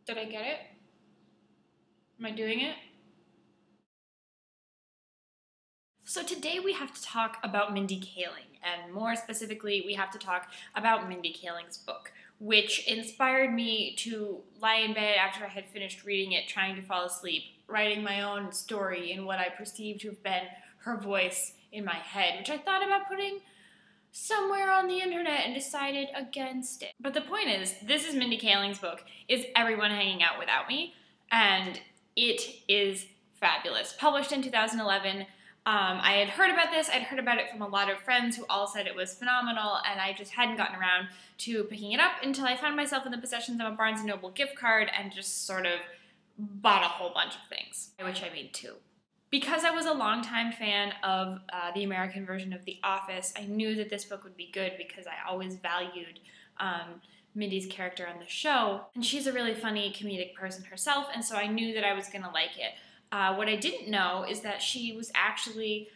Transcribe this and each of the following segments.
Did I get it? Am I doing it? So today we have to talk about Mindy Kaling, and more specifically, we have to talk about Mindy Kaling's book, which inspired me to lie in bed after I had finished reading it, trying to fall asleep, writing my own story in what I perceived to have been her voice in my head, which I thought about putting somewhere on the internet and decided against it. But the point is, this is Mindy Kaling's book, Is Everyone Hanging Out Without Me? And it is fabulous. Published in 2011. I had heard about this. I'd heard about it from a lot of friends who all said it was phenomenal, and I just hadn't gotten around to picking it up until I found myself in the possession of a Barnes & Noble gift card and just sort of bought a whole bunch of things, by which I mean two. Because I was a longtime fan of the American version of The Office, I knew that this book would be good because I always valued Mindy's character on the show. And she's a really funny comedic person herself, and so I knew that I was going to like it. What I didn't know is that she was actually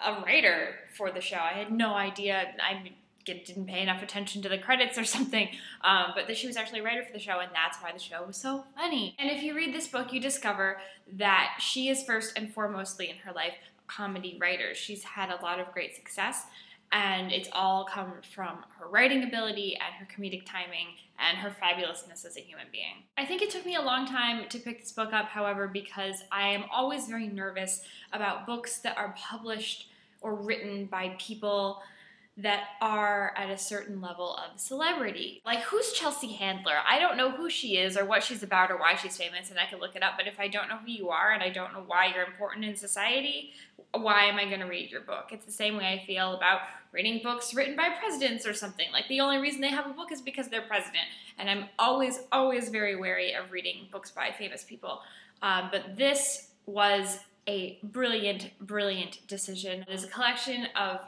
a writer for the show. I had no idea. I didn't pay enough attention to the credits or something, but that she was actually a writer for the show, and that's why the show was so funny. And if you read this book, you discover that she is first and foremostly in her life a comedy writer. She's had a lot of great success, and it's all come from her writing ability and her comedic timing and her fabulousness as a human being. I think it took me a long time to pick this book up, however, because I am always very nervous about books that are published or written by people that are at a certain level of celebrity. Like, who's Chelsea Handler? I don't know who she is or what she's about or why she's famous, and I can look it up, but if I don't know who you are and I don't know why you're important in society, why am I going to read your book? It's the same way I feel about reading books written by presidents or something. Like, the only reason they have a book is because they're president, and I'm always, always very wary of reading books by famous people. But this was a brilliant, brilliant decision. It is a collection of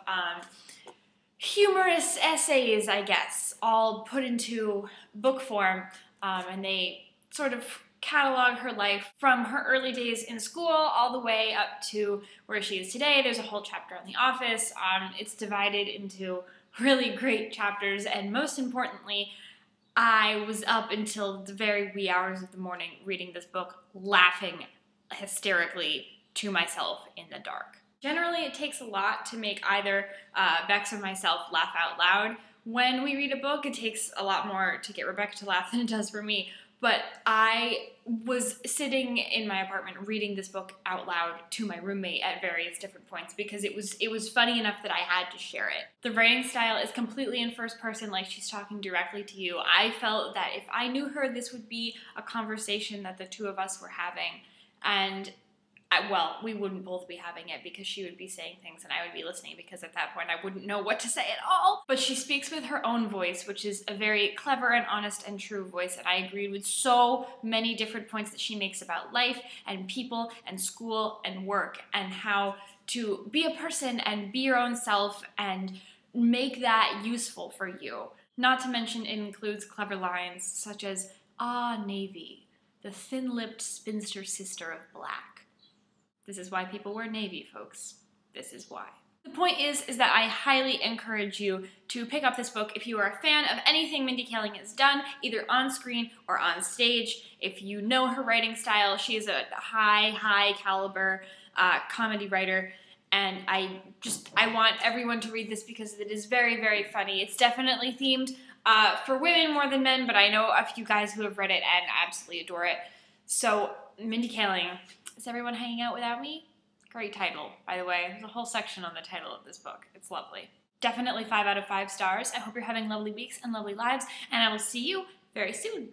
humorous essays, I guess, all put into book form, and they sort of catalog her life from her early days in school all the way up to where she is today. There's a whole chapter on The Office. It's divided into really great chapters, and most importantly, I was up until the very wee hours of the morning reading this book, laughing hysterically to myself in the dark. Generally, it takes a lot to make either Bex or myself laugh out loud. When we read a book, it takes a lot more to get Rebecca to laugh than it does for me. But I was sitting in my apartment reading this book out loud to my roommate at various different points because it was funny enough that I had to share it. The writing style is completely in first person, like she's talking directly to you. I felt that if I knew her, this would be a conversation that the two of us were having. And well, we wouldn't both be having it because she would be saying things and I would be listening because at that point I wouldn't know what to say at all. But she speaks with her own voice, which is a very clever and honest and true voice, and I agreed with so many different points that she makes about life and people and school and work and how to be a person and be your own self and make that useful for you. Not to mention it includes clever lines such as, "Ah, Navy, the thin-lipped spinster sister of black." This is why people wear navy, folks. This is why. The point is that I highly encourage you to pick up this book if you are a fan of anything Mindy Kaling has done, either on screen or on stage. If you know her writing style, she is a high caliber comedy writer, and I want everyone to read this because it is very, very funny. It's definitely themed for women more than men, but I know a few guys who have read it and absolutely adore it. So, Mindy Kaling, Is Everyone Hanging Out Without Me? Great title, by the way. There's a whole section on the title of this book. It's lovely. Definitely 5 out of 5 stars. I hope you're having lovely weeks and lovely lives, and I will see you very soon.